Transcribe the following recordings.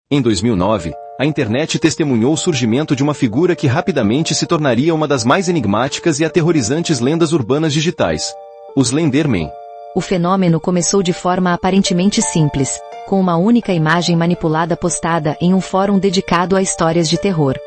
Em 2009, a internet testemunhou o surgimento de uma figura que rapidamente se tornaria uma das mais enigmáticas e aterrorizantes lendas urbanas digitais: o Slenderman. O fenômeno começou de forma aparentemente simples, com uma única imagem manipulada postada em um fórum dedicado a histórias de terror.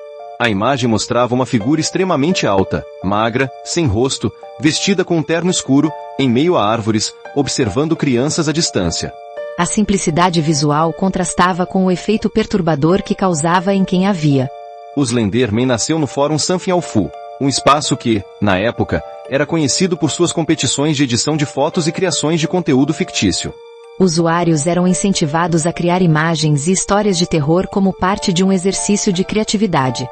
A imagem mostrava uma figura extremamente alta, magra, sem rosto, vestida com um terno escuro, em meio a árvores, observando crianças à distância. A simplicidade visual contrastava com o efeito perturbador que causava em quem a via. O Slenderman nasceu no Fórum Something Awful, um espaço que, na época, era conhecido por suas competições de edição de fotos e criações de conteúdo fictício. Usuários eram incentivados a criar imagens e histórias de terror como parte de um exercício de criatividade.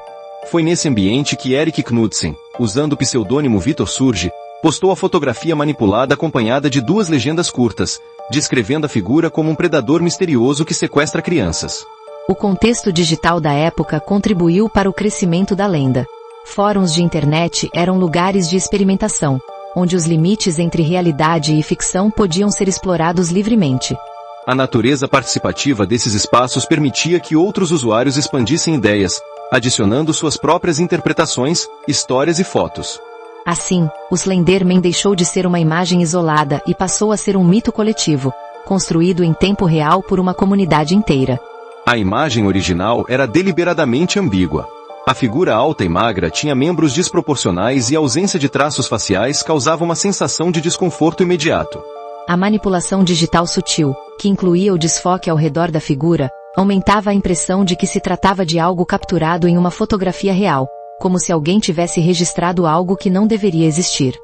Foi nesse ambiente que Erik Knudsen, usando o pseudônimo Vitor Surge, postou a fotografia manipulada acompanhada de 2 legendas curtas, descrevendo a figura como um predador misterioso que sequestra crianças. O contexto digital da época contribuiu para o crescimento da lenda. Fóruns de internet eram lugares de experimentação, onde os limites entre realidade e ficção podiam ser explorados livremente. A natureza participativa desses espaços permitia que outros usuários expandissem ideias, adicionando suas próprias interpretações, histórias e fotos. Assim, o Slenderman deixou de ser uma imagem isolada e passou a ser um mito coletivo, construído em tempo real por uma comunidade inteira. A imagem original era deliberadamente ambígua. A figura alta e magra tinha membros desproporcionais e a ausência de traços faciais causava uma sensação de desconforto imediato. A manipulação digital sutil, que incluía o desfoque ao redor da figura, aumentava a impressão de que se tratava de algo capturado em uma fotografia real, como se alguém tivesse registrado algo que não deveria existir.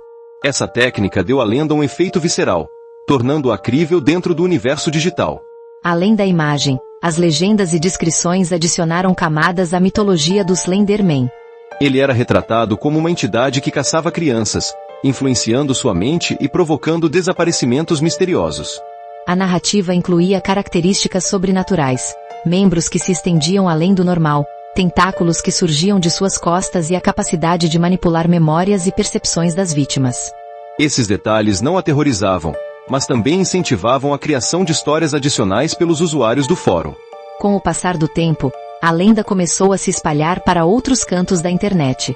Essa técnica deu à lenda um efeito visceral, tornando-a crível dentro do universo digital. Além da imagem, as legendas e descrições adicionaram camadas à mitologia do Slenderman. Ele era retratado como uma entidade que caçava crianças, influenciando sua mente e provocando desaparecimentos misteriosos. A narrativa incluía características sobrenaturais, membros que se estendiam além do normal, tentáculos que surgiam de suas costas e a capacidade de manipular memórias e percepções das vítimas. Esses detalhes não aterrorizavam, mas também incentivavam a criação de histórias adicionais pelos usuários do fórum. Com o passar do tempo, a lenda começou a se espalhar para outros cantos da internet.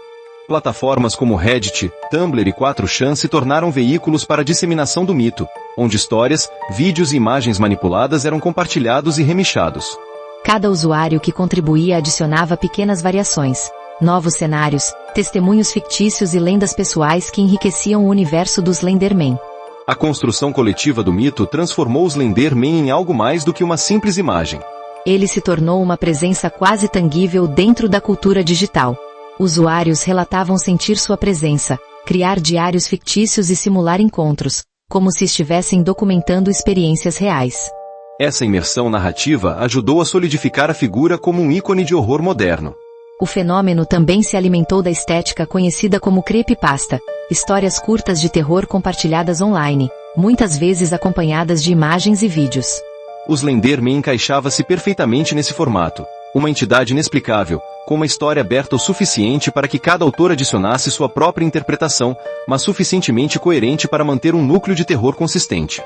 Plataformas como Reddit, Tumblr e 4chan se tornaram veículos para a disseminação do mito, onde histórias, vídeos e imagens manipuladas eram compartilhados e remixados. Cada usuário que contribuía adicionava pequenas variações, novos cenários, testemunhos fictícios e lendas pessoais que enriqueciam o universo do Slenderman. A construção coletiva do mito transformou o Slenderman em algo mais do que uma simples imagem. Ele se tornou uma presença quase tangível dentro da cultura digital. Usuários relatavam sentir sua presença, criar diários fictícios e simular encontros, como se estivessem documentando experiências reais. Essa imersão narrativa ajudou a solidificar a figura como um ícone de horror moderno. O fenômeno também se alimentou da estética conhecida como creepypasta, histórias curtas de terror compartilhadas online, muitas vezes acompanhadas de imagens e vídeos. O Slenderman encaixava-se perfeitamente nesse formato, uma entidade inexplicável, com uma história aberta o suficiente para que cada autor adicionasse sua própria interpretação, mas suficientemente coerente para manter um núcleo de terror consistente.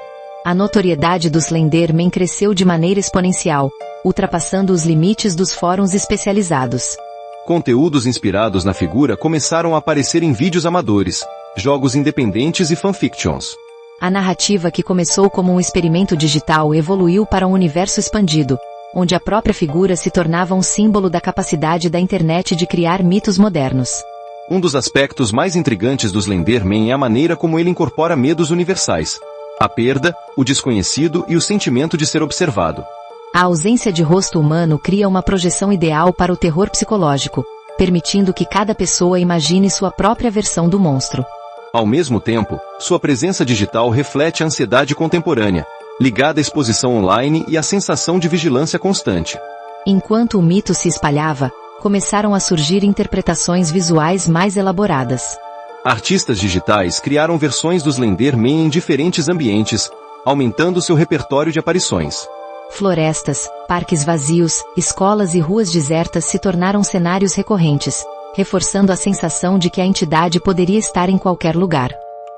A notoriedade do Slenderman cresceu de maneira exponencial, ultrapassando os limites dos fóruns especializados. Conteúdos inspirados na figura começaram a aparecer em vídeos amadores, jogos independentes e fanfictions. A narrativa que começou como um experimento digital evoluiu para um universo expandido, onde a própria figura se tornava um símbolo da capacidade da internet de criar mitos modernos. Um dos aspectos mais intrigantes do Slenderman é a maneira como ele incorpora medos universais: a perda, o desconhecido e o sentimento de ser observado. A ausência de rosto humano cria uma projeção ideal para o terror psicológico, permitindo que cada pessoa imagine sua própria versão do monstro. Ao mesmo tempo, sua presença digital reflete a ansiedade contemporânea, ligada à exposição online e à sensação de vigilância constante. Enquanto o mito se espalhava, começaram a surgir interpretações visuais mais elaboradas. Artistas digitais criaram versões do Slenderman em diferentes ambientes, aumentando seu repertório de aparições. Florestas, parques vazios, escolas e ruas desertas se tornaram cenários recorrentes, reforçando a sensação de que a entidade poderia estar em qualquer lugar.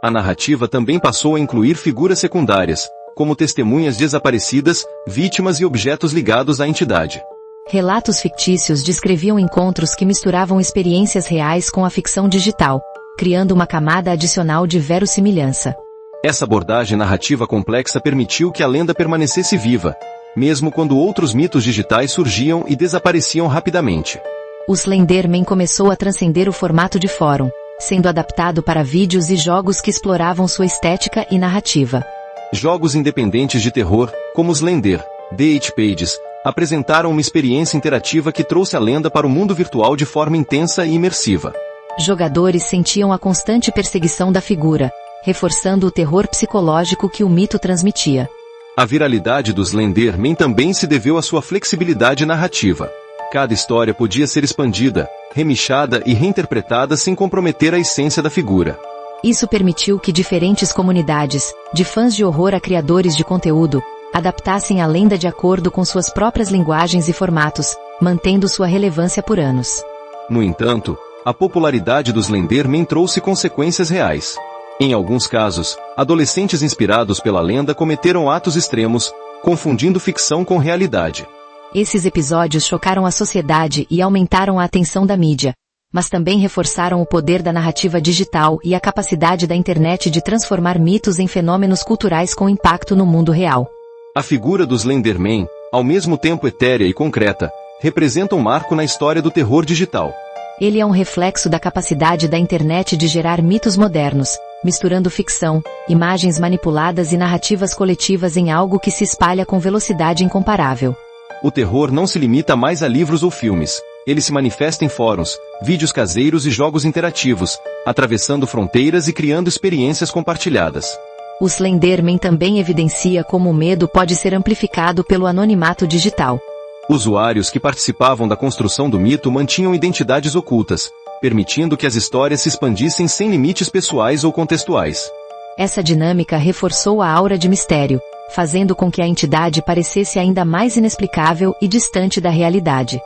A narrativa também passou a incluir figuras secundárias, como testemunhas desaparecidas, vítimas e objetos ligados à entidade. Relatos fictícios descreviam encontros que misturavam experiências reais com a ficção digital, criando uma camada adicional de verossimilhança. Essa abordagem narrativa complexa permitiu que a lenda permanecesse viva, mesmo quando outros mitos digitais surgiam e desapareciam rapidamente. O Slenderman começou a transcender o formato de fórum, sendo adaptado para vídeos e jogos que exploravam sua estética e narrativa. Jogos independentes de terror, como Slender, The Pages, apresentaram uma experiência interativa que trouxe a lenda para o mundo virtual de forma intensa e imersiva. Jogadores sentiam a constante perseguição da figura, reforçando o terror psicológico que o mito transmitia. A viralidade do Slenderman também se deveu à sua flexibilidade narrativa. Cada história podia ser expandida, remixada e reinterpretada sem comprometer a essência da figura. Isso permitiu que diferentes comunidades, de fãs de horror a criadores de conteúdo, adaptassem a lenda de acordo com suas próprias linguagens e formatos, mantendo sua relevância por anos. No entanto, a popularidade do Slenderman trouxe consequências reais. Em alguns casos, adolescentes inspirados pela lenda cometeram atos extremos, confundindo ficção com realidade. Esses episódios chocaram a sociedade e aumentaram a atenção da mídia, mas também reforçaram o poder da narrativa digital e a capacidade da internet de transformar mitos em fenômenos culturais com impacto no mundo real. A figura do Slenderman, ao mesmo tempo etérea e concreta, representa um marco na história do terror digital. Ele é um reflexo da capacidade da internet de gerar mitos modernos, misturando ficção, imagens manipuladas e narrativas coletivas em algo que se espalha com velocidade incomparável. O terror não se limita mais a livros ou filmes. Ele se manifesta em fóruns, vídeos caseiros e jogos interativos, atravessando fronteiras e criando experiências compartilhadas. O Slenderman também evidencia como o medo pode ser amplificado pelo anonimato digital. Usuários que participavam da construção do mito mantinham identidades ocultas, permitindo que as histórias se expandissem sem limites pessoais ou contextuais. Essa dinâmica reforçou a aura de mistério, fazendo com que a entidade parecesse ainda mais inexplicável e distante da realidade.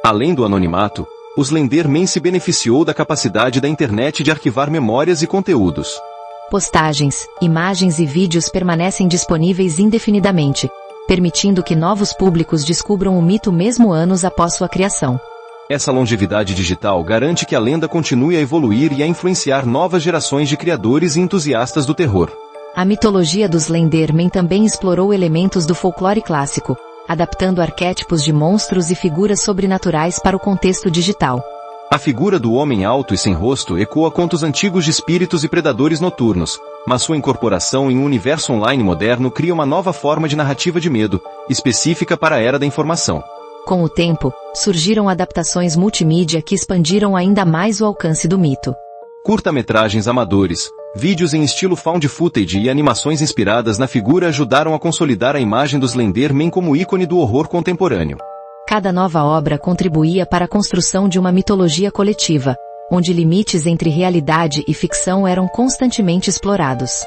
Além do anonimato, o Slenderman se beneficiou da capacidade da internet de arquivar memórias e conteúdos. Postagens, imagens e vídeos permanecem disponíveis indefinidamente, permitindo que novos públicos descubram o mito mesmo anos após sua criação. Essa longevidade digital garante que a lenda continue a evoluir e a influenciar novas gerações de criadores e entusiastas do terror. A mitologia do Slenderman também explorou elementos do folclore clássico, adaptando arquétipos de monstros e figuras sobrenaturais para o contexto digital. A figura do homem alto e sem rosto ecoa contos antigos de espíritos e predadores noturnos, mas sua incorporação em um universo online moderno cria uma nova forma de narrativa de medo, específica para a era da informação. Com o tempo, surgiram adaptações multimídia que expandiram ainda mais o alcance do mito. Curta-metragens amadores, vídeos em estilo found footage e animações inspiradas na figura ajudaram a consolidar a imagem do Slenderman como ícone do horror contemporâneo. Cada nova obra contribuía para a construção de uma mitologia coletiva, onde limites entre realidade e ficção eram constantemente explorados.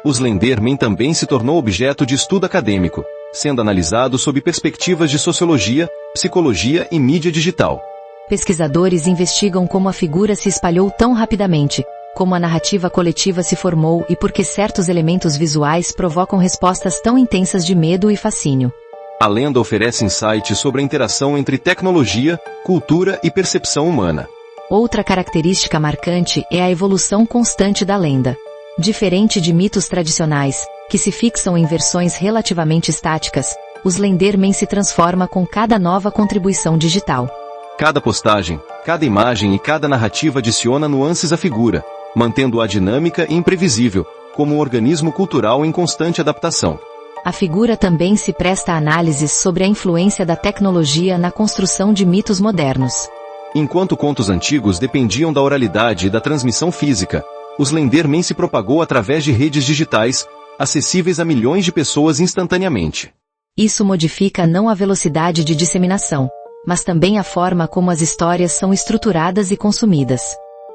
O Slenderman também se tornou objeto de estudo acadêmico, sendo analisado sob perspectivas de sociologia, psicologia e mídia digital. Pesquisadores investigam como a figura se espalhou tão rapidamente, como a narrativa coletiva se formou e por que certos elementos visuais provocam respostas tão intensas de medo e fascínio. A lenda oferece insights sobre a interação entre tecnologia, cultura e percepção humana. Outra característica marcante é a evolução constante da lenda. Diferente de mitos tradicionais, que se fixam em versões relativamente estáticas, o Slenderman se transforma com cada nova contribuição digital. Cada postagem, cada imagem e cada narrativa adiciona nuances à figura, mantendo-a dinâmica e imprevisível, como um organismo cultural em constante adaptação. A figura também se presta a análises sobre a influência da tecnologia na construção de mitos modernos. Enquanto contos antigos dependiam da oralidade e da transmissão física, o Slenderman se propagou através de redes digitais, acessíveis a milhões de pessoas instantaneamente. Isso modifica não a velocidade de disseminação, mas também a forma como as histórias são estruturadas e consumidas.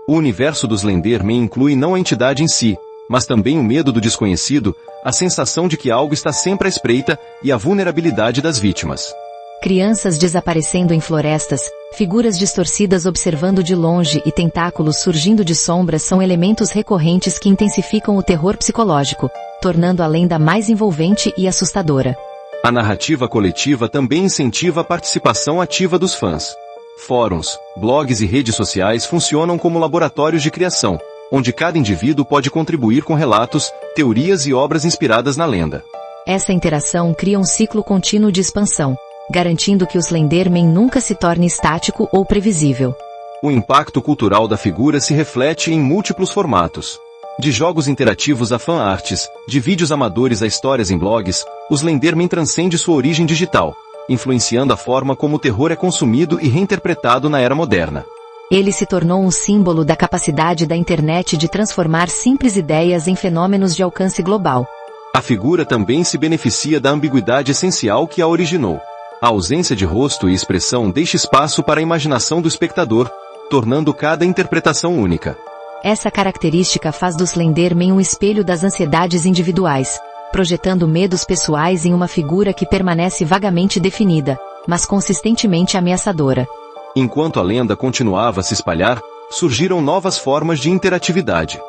O universo do Slenderman inclui não a entidade em si, mas também o medo do desconhecido, a sensação de que algo está sempre à espreita e a vulnerabilidade das vítimas. Crianças desaparecendo em florestas, figuras distorcidas observando de longe e tentáculos surgindo de sombras são elementos recorrentes que intensificam o terror psicológico, tornando a lenda mais envolvente e assustadora. A narrativa coletiva também incentiva a participação ativa dos fãs. Fóruns, blogs e redes sociais funcionam como laboratórios de criação, onde cada indivíduo pode contribuir com relatos, teorias e obras inspiradas na lenda. Essa interação cria um ciclo contínuo de expansão, garantindo que o Slenderman nunca se torne estático ou previsível. O impacto cultural da figura se reflete em múltiplos formatos. De jogos interativos a fan-arts, de vídeos amadores a histórias em blogs, o Slenderman transcende sua origem digital, influenciando a forma como o terror é consumido e reinterpretado na era moderna. Ele se tornou um símbolo da capacidade da internet de transformar simples ideias em fenômenos de alcance global. A figura também se beneficia da ambiguidade essencial que a originou. A ausência de rosto e expressão deixa espaço para a imaginação do espectador, tornando cada interpretação única. Essa característica faz do Slenderman um espelho das ansiedades individuais, projetando medos pessoais em uma figura que permanece vagamente definida, mas consistentemente ameaçadora. Enquanto a lenda continuava a se espalhar, surgiram novas formas de interatividade.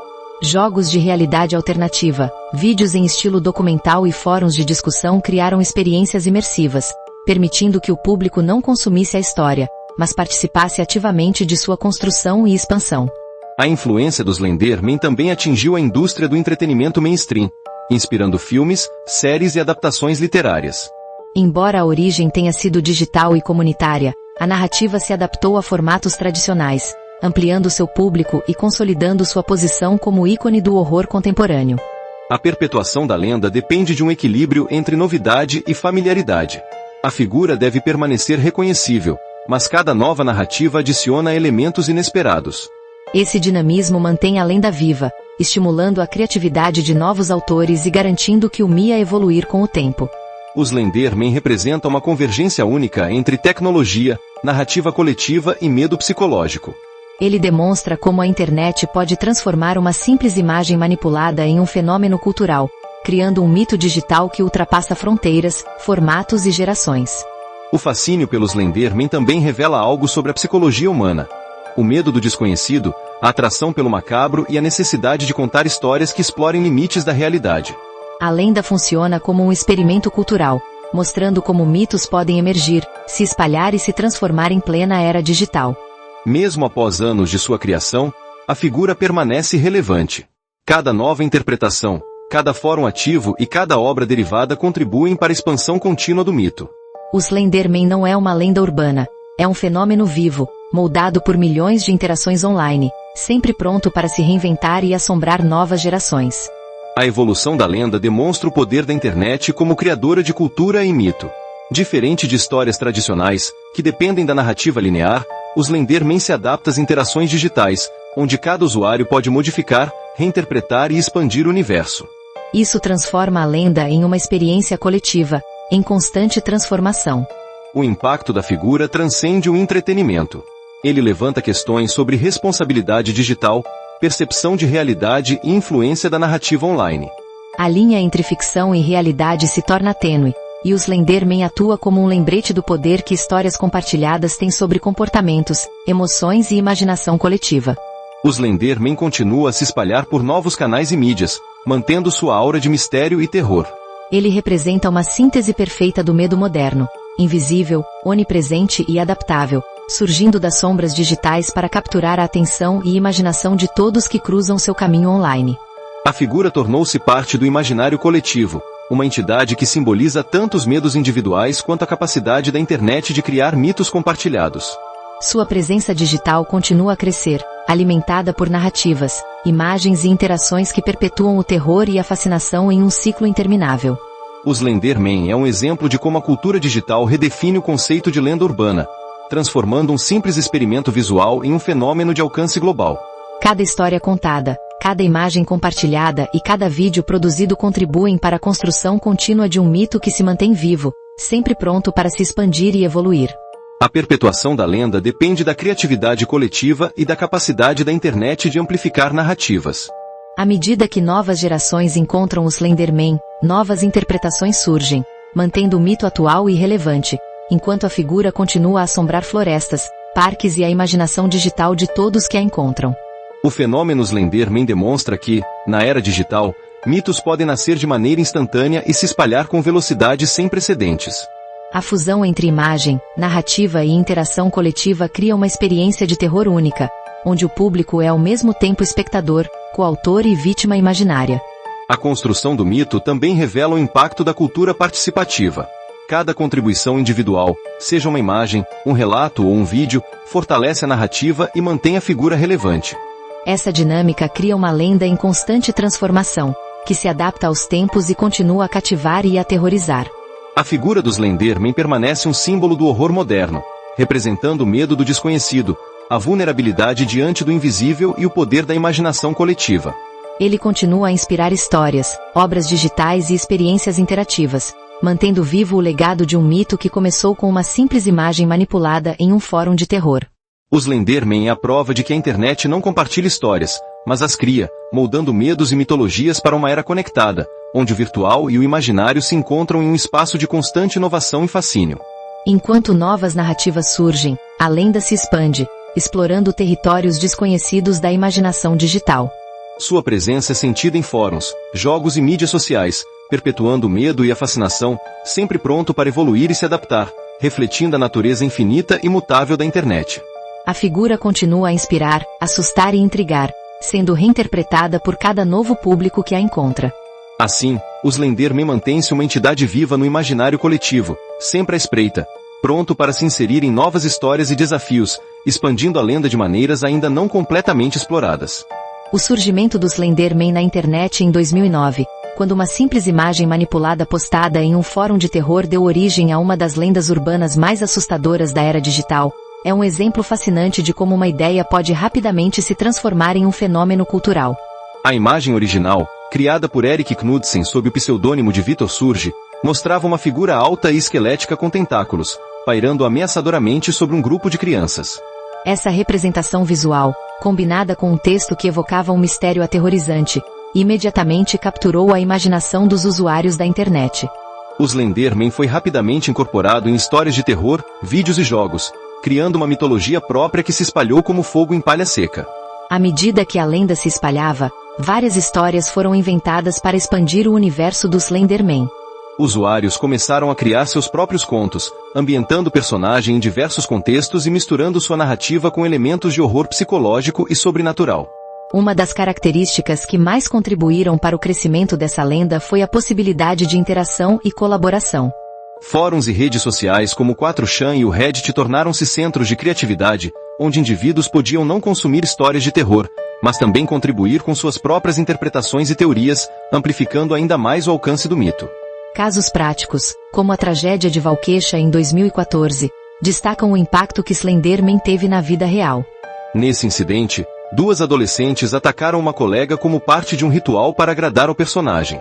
Jogos de realidade alternativa, vídeos em estilo documental e fóruns de discussão criaram experiências imersivas, permitindo que o público não consumisse a história, mas participasse ativamente de sua construção e expansão. A influência do Slenderman também atingiu a indústria do entretenimento mainstream, inspirando filmes, séries e adaptações literárias. Embora a origem tenha sido digital e comunitária, a narrativa se adaptou a formatos tradicionais, ampliando seu público e consolidando sua posição como ícone do horror contemporâneo. A perpetuação da lenda depende de um equilíbrio entre novidade e familiaridade. A figura deve permanecer reconhecível, mas cada nova narrativa adiciona elementos inesperados. Esse dinamismo mantém a lenda viva, estimulando a criatividade de novos autores e garantindo que o MIA evoluir com o tempo. O Slenderman representa uma convergência única entre tecnologia, narrativa coletiva e medo psicológico. Ele demonstra como a internet pode transformar uma simples imagem manipulada em um fenômeno cultural, criando um mito digital que ultrapassa fronteiras, formatos e gerações. O fascínio pelo Slenderman também revela algo sobre a psicologia humana. O medo do desconhecido, a atração pelo macabro e a necessidade de contar histórias que explorem limites da realidade. A lenda funciona como um experimento cultural, mostrando como mitos podem emergir, se espalhar e se transformar em plena era digital. Mesmo após anos de sua criação, a figura permanece relevante. Cada nova interpretação, cada fórum ativo e cada obra derivada contribuem para a expansão contínua do mito. O Slenderman não é uma lenda urbana, é um fenômeno vivo, moldado por milhões de interações online, sempre pronto para se reinventar e assombrar novas gerações. A evolução da lenda demonstra o poder da internet como criadora de cultura e mito. Diferente de histórias tradicionais, que dependem da narrativa linear, o Slenderman se adapta às interações digitais, onde cada usuário pode modificar, reinterpretar e expandir o universo. Isso transforma a lenda em uma experiência coletiva, em constante transformação. O impacto da figura transcende o entretenimento. Ele levanta questões sobre responsabilidade digital, percepção de realidade e influência da narrativa online. A linha entre ficção e realidade se torna tênue, e o Slenderman atua como um lembrete do poder que histórias compartilhadas têm sobre comportamentos, emoções e imaginação coletiva. O Slenderman continua a se espalhar por novos canais e mídias, mantendo sua aura de mistério e terror. Ele representa uma síntese perfeita do medo moderno, invisível, onipresente e adaptável, surgindo das sombras digitais para capturar a atenção e imaginação de todos que cruzam seu caminho online. A figura tornou-se parte do imaginário coletivo, uma entidade que simboliza tanto os medos individuais quanto a capacidade da internet de criar mitos compartilhados. Sua presença digital continua a crescer, alimentada por narrativas, imagens e interações que perpetuam o terror e a fascinação em um ciclo interminável. O Slenderman é um exemplo de como a cultura digital redefine o conceito de lenda urbana, transformando um simples experimento visual em um fenômeno de alcance global. Cada história contada, cada imagem compartilhada e cada vídeo produzido contribuem para a construção contínua de um mito que se mantém vivo, sempre pronto para se expandir e evoluir. A perpetuação da lenda depende da criatividade coletiva e da capacidade da internet de amplificar narrativas. À medida que novas gerações encontram o Slenderman, novas interpretações surgem, mantendo o mito atual e relevante, enquanto a figura continua a assombrar florestas, parques e a imaginação digital de todos que a encontram. O fenômeno Slenderman demonstra que, na era digital, Mitos podem nascer de maneira instantânea e se espalhar com velocidades sem precedentes. A fusão entre imagem, narrativa e interação coletiva cria uma experiência de terror única, onde o público é ao mesmo tempo espectador, coautor e vítima imaginária. A construção do mito também revela o impacto da cultura participativa. Cada contribuição individual, seja uma imagem, um relato ou um vídeo, fortalece a narrativa e mantém a figura relevante. Essa dinâmica cria uma lenda em constante transformação, que se adapta aos tempos e continua a cativar e aterrorizar. A figura do Slenderman permanece um símbolo do horror moderno, representando o medo do desconhecido, a vulnerabilidade diante do invisível e o poder da imaginação coletiva. Ele continua a inspirar histórias, obras digitais e experiências interativas, mantendo vivo o legado de um mito que começou com uma simples imagem manipulada em um fórum de terror. O Slenderman é a prova de que a internet não compartilha histórias, mas as cria, moldando medos e mitologias para uma era conectada, onde o virtual e o imaginário se encontram em um espaço de constante inovação e fascínio. Enquanto novas narrativas surgem, a lenda se expande, explorando territórios desconhecidos da imaginação digital. Sua presença é sentida em fóruns, jogos e mídias sociais, perpetuando o medo e a fascinação, sempre pronto para evoluir e se adaptar, refletindo a natureza infinita e mutável da internet. A figura continua a inspirar, assustar e intrigar, sendo reinterpretada por cada novo público que a encontra. Assim, o Slenderman mantém-se uma entidade viva no imaginário coletivo, sempre à espreita, pronto para se inserir em novas histórias e desafios, expandindo a lenda de maneiras ainda não completamente exploradas. O surgimento do Slenderman na internet em 2009, quando uma simples imagem manipulada postada em um fórum de terror deu origem a uma das lendas urbanas mais assustadoras da era digital, é um exemplo fascinante de como uma ideia pode rapidamente se transformar em um fenômeno cultural. A imagem original, criada por Erik Knudsen sob o pseudônimo de Vitor Surge, mostrava uma figura alta e esquelética com tentáculos, pairando ameaçadoramente sobre um grupo de crianças. Essa representação visual, combinada com um texto que evocava um mistério aterrorizante, imediatamente capturou a imaginação dos usuários da internet. O Slenderman foi rapidamente incorporado em histórias de terror, vídeos e jogos, criando uma mitologia própria que se espalhou como fogo em palha seca. À medida que a lenda se espalhava, várias histórias foram inventadas para expandir o universo do Slenderman. Usuários começaram a criar seus próprios contos, ambientando o personagem em diversos contextos e misturando sua narrativa com elementos de horror psicológico e sobrenatural. Uma das características que mais contribuíram para o crescimento dessa lenda foi a possibilidade de interação e colaboração. Fóruns e redes sociais como o 4chan e o Reddit tornaram-se centros de criatividade, onde indivíduos podiam não consumir histórias de terror, mas também contribuir com suas próprias interpretações e teorias, amplificando ainda mais o alcance do mito. Casos práticos, como a tragédia de Waukesha em 2014, destacam o impacto que Slenderman teve na vida real. Nesse incidente, 2 adolescentes atacaram uma colega como parte de um ritual para agradar ao personagem.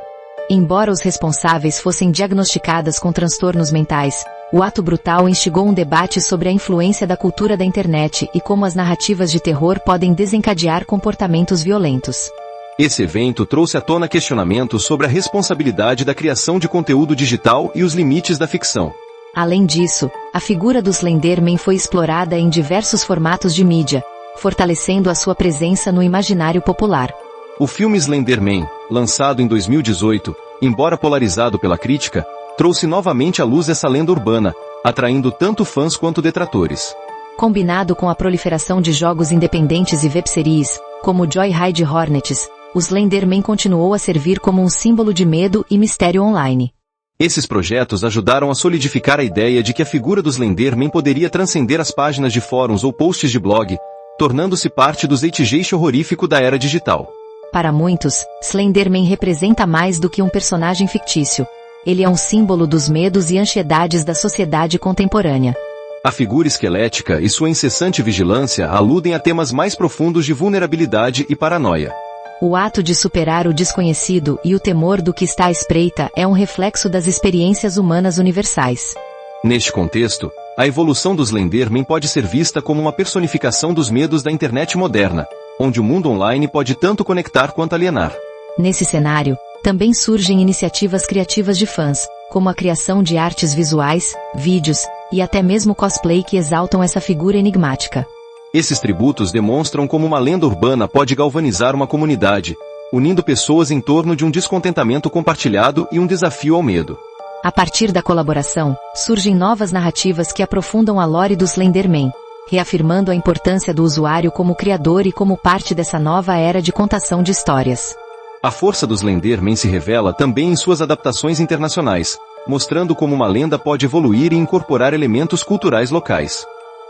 Embora os responsáveis fossem diagnosticadas com transtornos mentais, o ato brutal instigou um debate sobre a influência da cultura da internet e como as narrativas de terror podem desencadear comportamentos violentos. Esse evento trouxe à tona questionamentos sobre a responsabilidade da criação de conteúdo digital e os limites da ficção. Além disso, a figura do Slenderman foi explorada em diversos formatos de mídia, fortalecendo a sua presença no imaginário popular. O filme Slenderman, lançado em 2018, embora polarizado pela crítica, trouxe novamente à luz essa lenda urbana, atraindo tanto fãs quanto detratores. Combinado com a proliferação de jogos independentes e webseries, como Joyride Hornets, o Slenderman continuou a servir como um símbolo de medo e mistério online. Esses projetos ajudaram a solidificar a ideia de que a figura do Slenderman poderia transcender as páginas de fóruns ou posts de blog, tornando-se parte do zeitgeist horrorífico da era digital. Para muitos, Slenderman representa mais do que um personagem fictício. Ele é um símbolo dos medos e ansiedades da sociedade contemporânea. A figura esquelética e sua incessante vigilância aludem a temas mais profundos de vulnerabilidade e paranoia. O ato de superar o desconhecido e o temor do que está à espreita é um reflexo das experiências humanas universais. Neste contexto, a evolução do Slenderman pode ser vista como uma personificação dos medos da internet moderna, onde o mundo online pode tanto conectar quanto alienar. Nesse cenário, também surgem iniciativas criativas de fãs, como a criação de artes visuais, vídeos, e até mesmo cosplay que exaltam essa figura enigmática. Esses tributos demonstram como uma lenda urbana pode galvanizar uma comunidade, unindo pessoas em torno de um descontentamento compartilhado e um desafio ao medo. A partir da colaboração, surgem novas narrativas que aprofundam a lore do Slenderman, reafirmando a importância do usuário como criador e como parte dessa nova era de contação de histórias. A força do Slenderman se revela também em suas adaptações internacionais, mostrando como uma lenda pode evoluir e incorporar elementos culturais locais.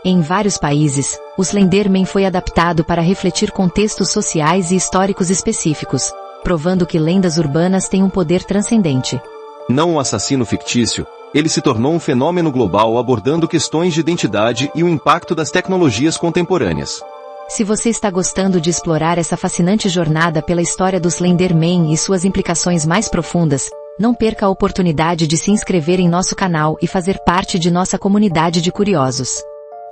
Em vários países, o Slenderman foi adaptado para refletir contextos sociais e históricos específicos, provando que lendas urbanas têm um poder transcendente. Não um assassino fictício, ele se tornou um fenômeno global abordando questões de identidade e o impacto das tecnologias contemporâneas. Se você está gostando de explorar essa fascinante jornada pela história do Slenderman e suas implicações mais profundas, não perca a oportunidade de se inscrever em nosso canal e fazer parte de nossa comunidade de curiosos.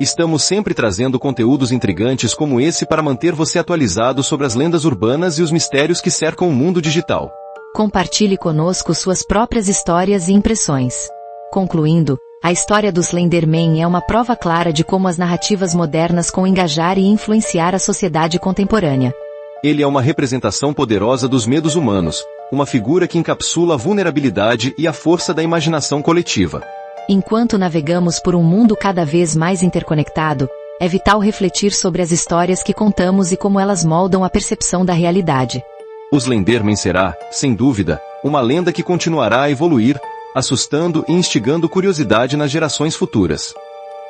Estamos sempre trazendo conteúdos intrigantes como esse para manter você atualizado sobre as lendas urbanas e os mistérios que cercam o mundo digital. Compartilhe conosco suas próprias histórias e impressões. Concluindo, a história do Slenderman é uma prova clara de como as narrativas modernas conseguem engajar e influenciar a sociedade contemporânea. Ele é uma representação poderosa dos medos humanos, uma figura que encapsula a vulnerabilidade e a força da imaginação coletiva. Enquanto navegamos por um mundo cada vez mais interconectado, é vital refletir sobre as histórias que contamos e como elas moldam a percepção da realidade. O Slenderman será, sem dúvida, uma lenda que continuará a evoluir, assustando e instigando curiosidade nas gerações futuras.